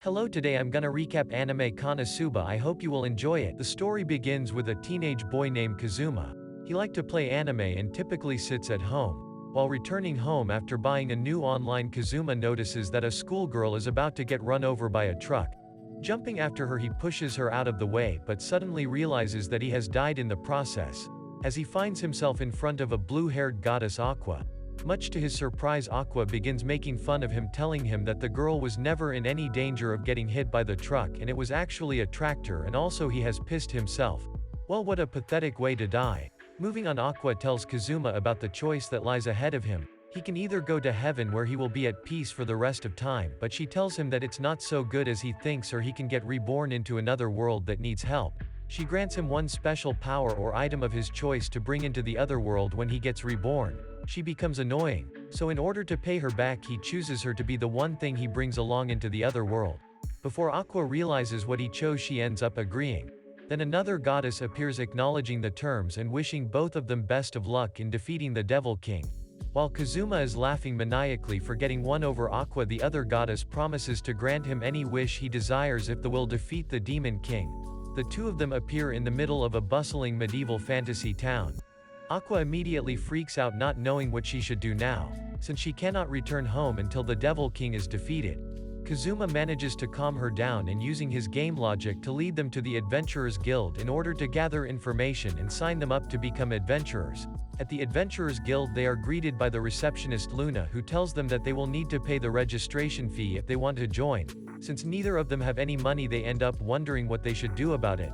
Hello, today I'm gonna recap anime Konosuba. I hope you will enjoy it. The story begins with a teenage boy named Kazuma. He liked to play anime and typically sits at home. While returning home after buying a new online, Kazuma notices that a schoolgirl is about to get run over by a truck. Jumping after her, he pushes her out of the way but suddenly realizes that he has died in the process, as he finds himself in front of a blue-haired goddess Aqua. Much to his surprise, Aqua begins making fun of him, telling him that the girl was never in any danger of getting hit by the truck and it was actually a tractor, and also he has pissed himself. Well, what a pathetic way to die. Moving on, Aqua tells Kazuma about the choice that lies ahead of him. He can either go to heaven where he will be at peace for the rest of time, but she tells him that it's not so good as he thinks, or he can get reborn into another world that needs help. She grants him one special power or item of his choice to bring into the other world when he gets reborn. She becomes annoying, so in order to pay her back, he chooses her to be the one thing he brings along into the other world. Before Aqua realizes what he chose, she ends up agreeing. Then another goddess appears, acknowledging the terms and wishing both of them best of luck in defeating the Devil King. While Kazuma is laughing maniacally for getting won over Aqua, the other goddess promises to grant him any wish he desires if the will defeat the Demon King. The two of them appear in the middle of a bustling medieval fantasy town. Aqua immediately freaks out, not knowing what she should do now, since she cannot return home until the Devil King is defeated. Kazuma manages to calm her down and, using his game logic, to lead them to the Adventurers Guild in order to gather information and sign them up to become adventurers. At the Adventurers Guild, they are greeted by the receptionist Luna, who tells them that they will need to pay the registration fee if they want to join. Since neither of them have any money, they end up wondering what they should do about it.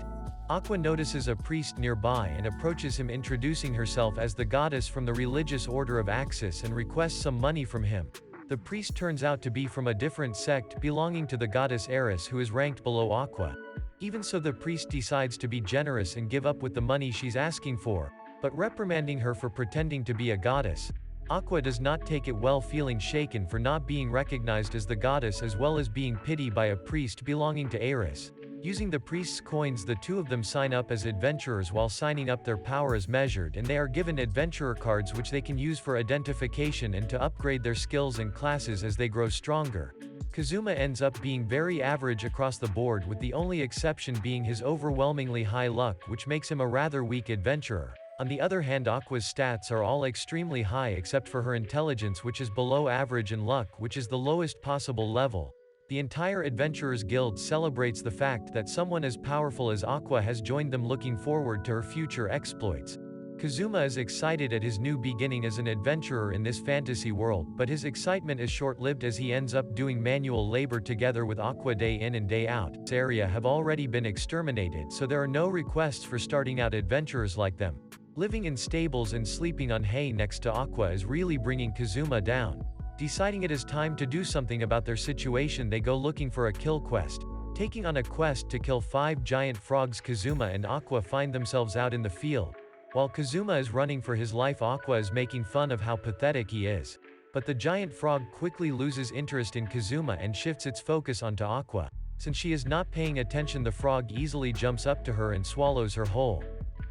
Aqua notices a priest nearby and approaches him, introducing herself as the goddess from the religious order of Axis, and requests some money from him. The priest turns out to be from a different sect belonging to the goddess Eris, who is ranked below Aqua. Even so, the priest decides to be generous and give up with the money she's asking for, but reprimanding her for pretending to be a goddess. Aqua does not take it well, feeling shaken for not being recognized as the goddess, as well as being pitied by a priest belonging to Eris. Using the priest's coins, the two of them sign up as adventurers. While signing up, their power is measured and they are given adventurer cards which they can use for identification and to upgrade their skills and classes as they grow stronger. Kazuma ends up being very average across the board, with the only exception being his overwhelmingly high luck, which makes him a rather weak adventurer. On the other hand, Aqua's stats are all extremely high except for her intelligence, which is below average, and luck, which is the lowest possible level. The entire Adventurers Guild celebrates the fact that someone as powerful as Aqua has joined them, looking forward to her future exploits. Kazuma is excited at his new beginning as an adventurer in this fantasy world, but his excitement is short-lived as he ends up doing manual labor together with Aqua day in and day out. This area have already been exterminated, so there are no requests for starting out adventurers like them. Living in stables and sleeping on hay next to Aqua is really bringing Kazuma down. Deciding it is time to do something about their situation, they go looking for a kill quest. Taking on a quest to kill 5 giant frogs, Kazuma and Aqua find themselves out in the field. While Kazuma is running for his life, Aqua is making fun of how pathetic he is. But the giant frog quickly loses interest in Kazuma and shifts its focus onto Aqua. Since she is not paying attention, the frog easily jumps up to her and swallows her whole.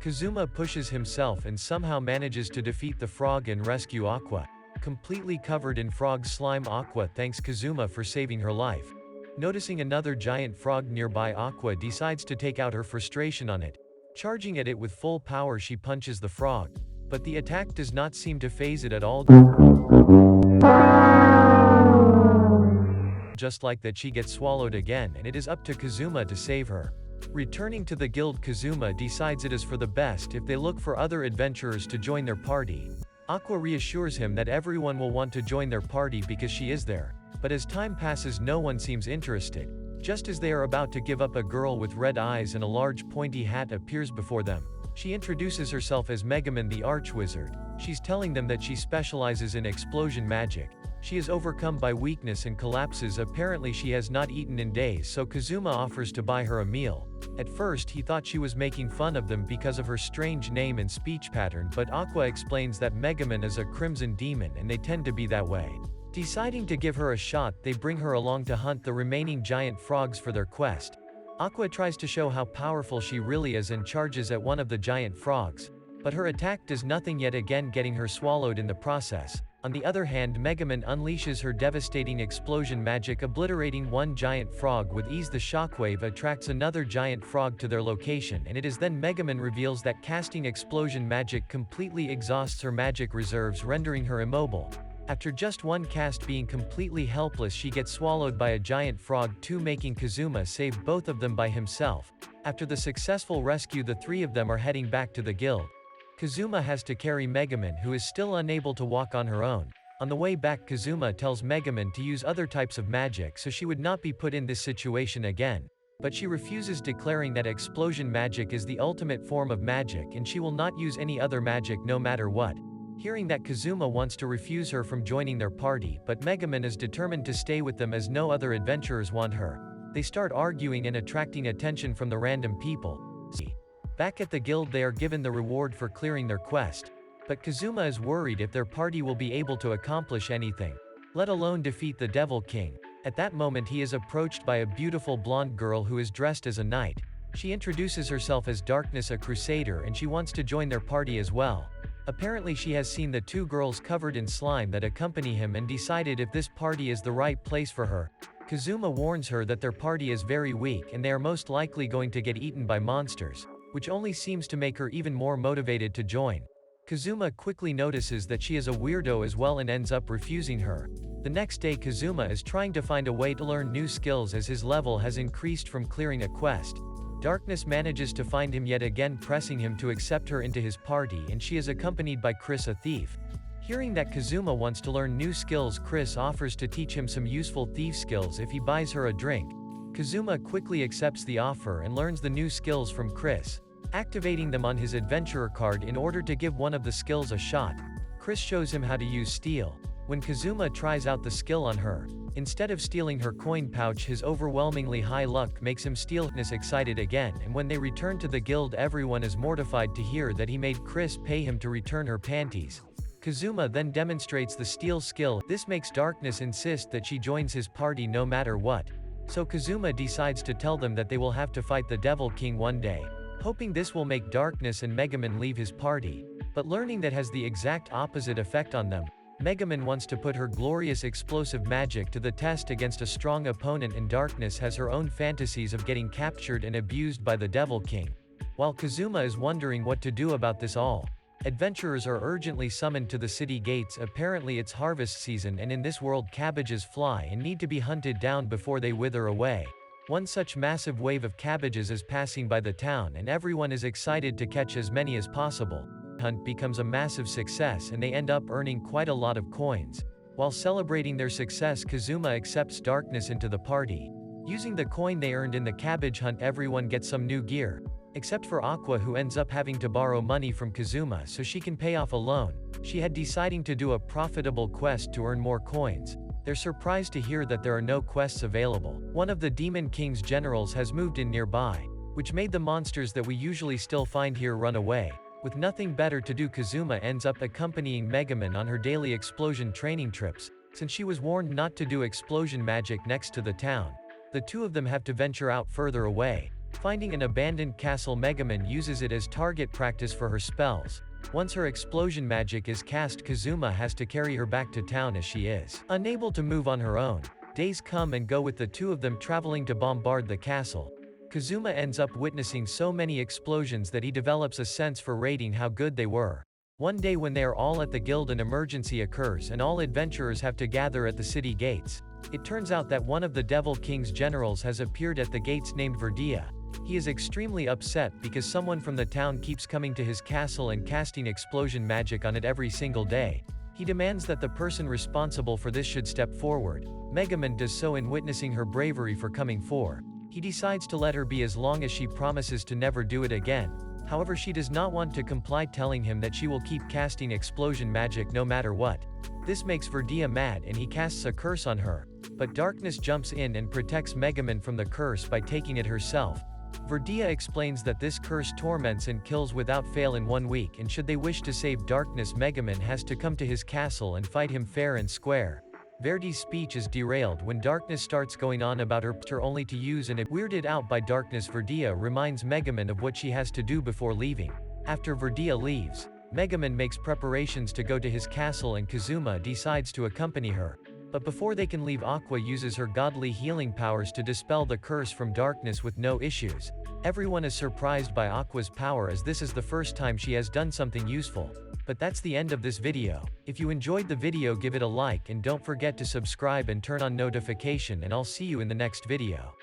Kazuma pushes himself and somehow manages to defeat the frog and rescue Aqua. Completely covered in frog slime, Aqua thanks Kazuma for saving her life. Noticing another giant frog nearby, Aqua decides to take out her frustration on it. Charging at it with full power, she punches the frog. But the attack does not seem to faze it at all. Just like that, she gets swallowed again, and it is up to Kazuma to save her. Returning to the guild, Kazuma decides it is for the best if they look for other adventurers to join their party. Aqua reassures him that everyone will want to join their party because she is there. But as time passes, no one seems interested. Just as they are about to give up, a girl with red eyes and a large pointy hat appears before them. She introduces herself as Megumin, the archwizard. She's telling them that she specializes in explosion magic. She is overcome by weakness and collapses. Apparently she has not eaten in days, so Kazuma offers to buy her a meal. At first he thought she was making fun of them because of her strange name and speech pattern, but Aqua explains that Megumin is a crimson demon and they tend to be that way. Deciding to give her a shot, they bring her along to hunt the remaining giant frogs for their quest. Aqua tries to show how powerful she really is and charges at one of the giant frogs. But her attack does nothing, yet again getting her swallowed in the process. On the other hand, Megumin unleashes her devastating explosion magic, obliterating one giant frog with ease. The shockwave attracts another giant frog to their location, and it is then Megumin reveals that casting explosion magic completely exhausts her magic reserves, rendering her immobile. After just one cast, being completely helpless, she gets swallowed by a giant frog too, making Kazuma save both of them by himself. After the successful rescue, the three of them are heading back to the guild. Kazuma has to carry Megumin, who is still unable to walk on her own. On the way back, Kazuma tells Megumin to use other types of magic so she would not be put in this situation again. But she refuses, declaring that explosion magic is the ultimate form of magic and she will not use any other magic no matter what. Hearing that, Kazuma wants to refuse her from joining their party, but Megumin is determined to stay with them as no other adventurers want her. They start arguing and attracting attention from the random people. Back at the guild, they are given the reward for clearing their quest. But Kazuma is worried if their party will be able to accomplish anything, let alone defeat the Devil King. At that moment, he is approached by a beautiful blonde girl who is dressed as a knight. She introduces herself as Darkness, a crusader, and she wants to join their party as well. Apparently she has seen the two girls covered in slime that accompany him and decided if this party is the right place for her. Kazuma warns her that their party is very weak and they are most likely going to get eaten by monsters, which only seems to make her even more motivated to join. Kazuma quickly notices that she is a weirdo as well and ends up refusing her. The next day, Kazuma is trying to find a way to learn new skills as his level has increased from clearing a quest. Darkness manages to find him yet again, pressing him to accept her into his party, and she is accompanied by Chris, a thief. Hearing that Kazuma wants to learn new skills, Chris offers to teach him some useful thief skills if he buys her a drink. Kazuma quickly accepts the offer and learns the new skills from Chris, activating them on his adventurer card in order to give one of the skills a shot. Chris shows him how to use steal. When Kazuma tries out the skill on her, instead of stealing her coin pouch, his overwhelmingly high luck makes him steal. Excited again, and when they return to the guild, everyone is mortified to hear that he made Chris pay him to return her panties. Kazuma then demonstrates the steal skill. This makes Darkness insist that she joins his party no matter what. So Kazuma decides to tell them that they will have to fight the Devil King one day, hoping this will make Darkness and Megumin leave his party. But learning that has the exact opposite effect on them. Megumin wants to put her glorious explosive magic to the test against a strong opponent, and Darkness has her own fantasies of getting captured and abused by the Devil King. While Kazuma is wondering what to do about this all, adventurers are urgently summoned to the city gates. Apparently it's harvest season, and in this world cabbages fly and need to be hunted down before they wither away. One such massive wave of cabbages is passing by the town, and everyone is excited to catch as many as possible. Hunt becomes a massive success and they end up earning quite a lot of coins. While celebrating their success, Kazuma accepts Darkness into the party. Using the coin they earned in the cabbage hunt, everyone gets some new gear, except for Aqua, who ends up having to borrow money from Kazuma so she can pay off a loan she had, deciding to do a profitable quest to earn more coins. They're surprised to hear that there are no quests available. One of the Demon King's generals has moved in nearby, which made the monsters that we usually still find here run away. With nothing better to do, Kazuma ends up accompanying Megumin on her daily explosion training trips, since she was warned not to do explosion magic next to the town. The two of them have to venture out further away. Finding an abandoned castle, Megumin uses it as target practice for her spells. Once her explosion magic is cast, Kazuma has to carry her back to town as she is unable to move on her own. Days come and go with the two of them traveling to bombard the castle. Kazuma ends up witnessing so many explosions that he develops a sense for rating how good they were. One day when they are all at the guild, an emergency occurs and all adventurers have to gather at the city gates. It turns out that one of the Devil King's generals has appeared at the gates named Verdia. He is extremely upset because someone from the town keeps coming to his castle and casting explosion magic on it every single day. He demands that the person responsible for this should step forward. Megumin does so, in witnessing her bravery for coming forward. He decides to let her be as long as she promises to never do it again. However, she does not want to comply, telling him that she will keep casting explosion magic no matter what. This makes Verdia mad and he casts a curse on her. But Darkness jumps in and protects Megumin from the curse by taking it herself. Verdia explains that this curse torments and kills without fail in 1 week, and should they wish to save Darkness, Megumin has to come to his castle and fight him fair and square. Verdi's speech is derailed when Darkness starts going on about her only to use, and weirded out by Darkness, Verdia reminds Megumin of what she has to do before leaving. After Verdia leaves, Megumin makes preparations to go to his castle and Kazuma decides to accompany her. But before they can leave, Aqua uses her godly healing powers to dispel the curse from darkness with no issues. Everyone is surprised by Aqua's power as this is the first time she has done something useful. But that's the end of this video. If you enjoyed the video, give it a like and don't forget to subscribe and turn on notification, and I'll see you in the next video.